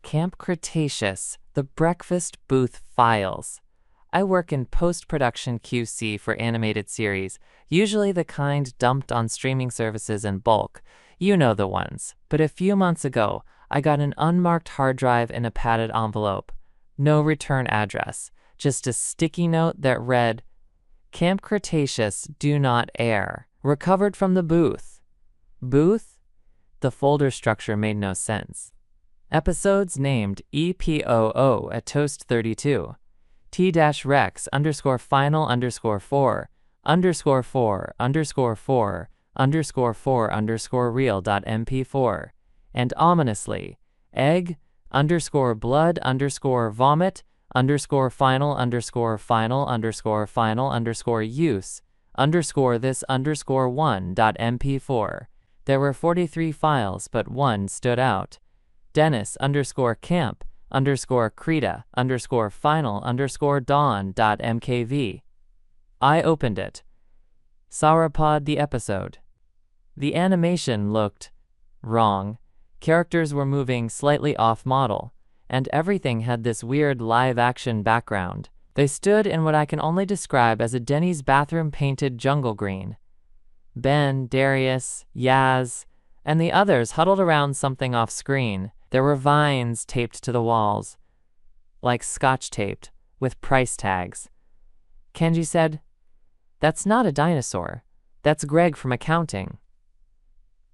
Camp Cretaceous, The Breakfast Booth Files. I work in post-production QC for animated series, usually the kind dumped on streaming services in bulk. You know the ones. But a few months ago, I got an unmarked hard drive in a padded envelope. No return address, just a sticky note that read, Camp Cretaceous, do not air. Recovered from the booth. Booth? The folder structure made no sense. Episodes named EPOO at Toast 32. T-Rex _ final _ 4 _ 4 _ 4 _ 4 _ real.mp4. And ominously, egg _ blood _ vomit _ final _ final _ final _ use _ this _ 1.mp4. There were 43 files, but one stood out. Dennis _ camp _ Creta _ final _ dawn.mkv. I opened it. Sauropod the episode. The animation looked wrong. Characters were moving slightly off model, and everything had this weird live-action background. They stood in what I can only describe as a Denny's bathroom painted jungle green. Ben, Darius, Yaz, and the others huddled around something off-screen. There were vines taped to the walls, like scotch taped, with price tags. Kenji said, "That's not a dinosaur. That's Greg from accounting."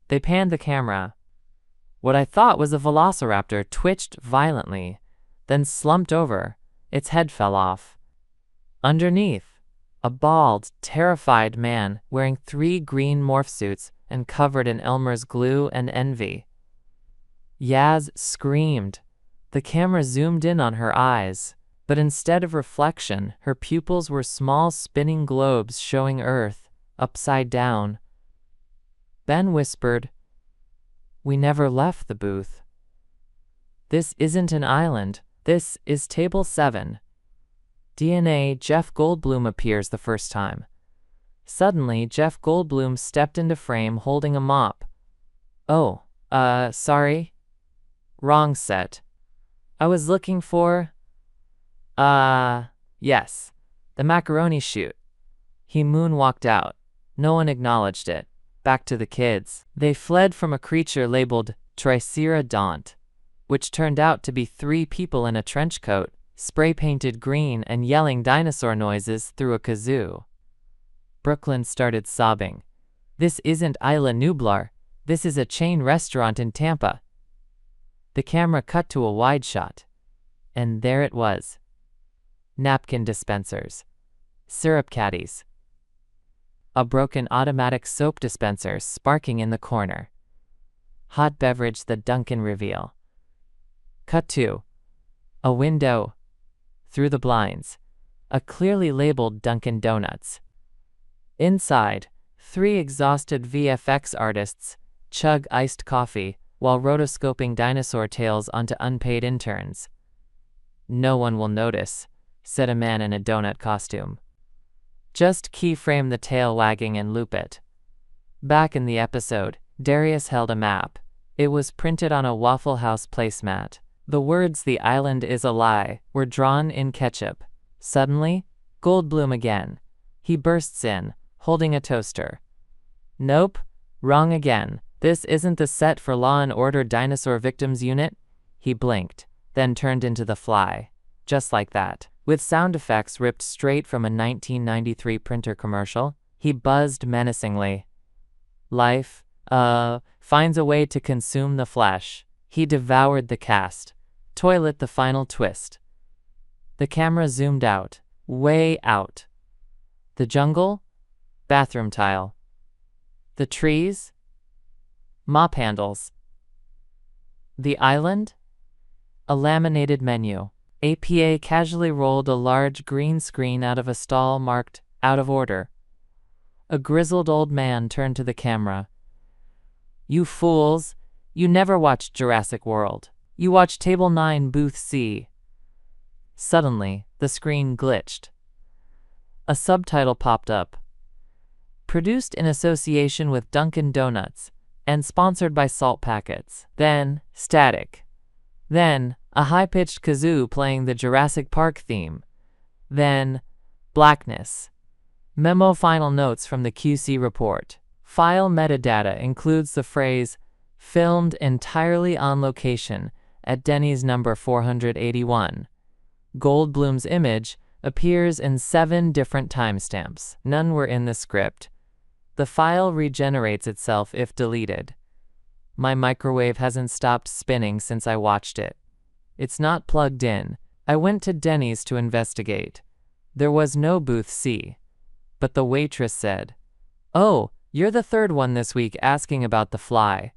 They panned the camera. What I thought was a velociraptor twitched violently, then slumped over. Its head fell off. Underneath, a bald, terrified man wearing 3 green morph suits and covered in Elmer's glue and envy. Yaz screamed. The camera zoomed in on her eyes, but instead of reflection, her pupils were small spinning globes showing Earth, upside down. Ben whispered, "We never left the booth. This isn't an island. This is Table 7. DNA Jeff Goldblum appears the first time. Suddenly, Jeff Goldblum stepped into frame holding a mop. Oh, sorry. Wrong set. I was looking for... yes. The macaroni chute." He moonwalked out. No one acknowledged it. Back to the kids. They fled from a creature labeled Triceratodont, which turned out to be 3 people in a trench coat, spray-painted green and yelling dinosaur noises through a kazoo. Brooklyn started sobbing. "This isn't Isla Nublar. This is a chain restaurant in Tampa." The camera cut to a wide shot, and there it was. Napkin dispensers. Syrup caddies. A broken automatic soap dispenser sparking in the corner. Hot beverage, the Dunkin' reveal. Cut to a window. Through the blinds, a clearly labeled Dunkin' Donuts. Inside, 3 exhausted VFX artists chug iced coffee while rotoscoping dinosaur tails onto unpaid interns. "No one will notice," said a man in a donut costume. "Just keyframe the tail wagging and loop it." Back in the episode, Darius held a map. It was printed on a Waffle House placemat. The words "The island is a lie" were drawn in ketchup. Suddenly, Goldblum again. He bursts in, holding a toaster. "Nope, wrong again. This isn't the set for Law and Order Dinosaur Victims Unit." He blinked, then turned into the Fly. Just like that. With sound effects ripped straight from a 1993 printer commercial, he buzzed menacingly. "Life, finds a way to consume the flesh." He devoured the cast. Toilet the final twist. The camera zoomed out, way out. The jungle? Bathroom tile. The trees? Mop handles. The island? A laminated menu. APA casually rolled a large green screen out of a stall marked "Out of Order." A grizzled old man turned to the camera. "You fools! You never watched Jurassic World. You watched Table 9, Booth C." Suddenly, the screen glitched. A subtitle popped up. "Produced in association with Dunkin' Donuts and sponsored by Salt Packets." Then, static. Then, A high-pitched kazoo playing the Jurassic Park theme. Then, blackness. Memo final notes from the QC report. File metadata includes the phrase, filmed entirely on location at Denny's number 481. Goldblum's image appears in 7 different timestamps. None were in the script. The file regenerates itself if deleted. My microwave hasn't stopped spinning since I watched it. It's not plugged in. I went to Denny's to investigate. There was no booth C. But the waitress said, "Oh, you're the third one this week asking about the fly.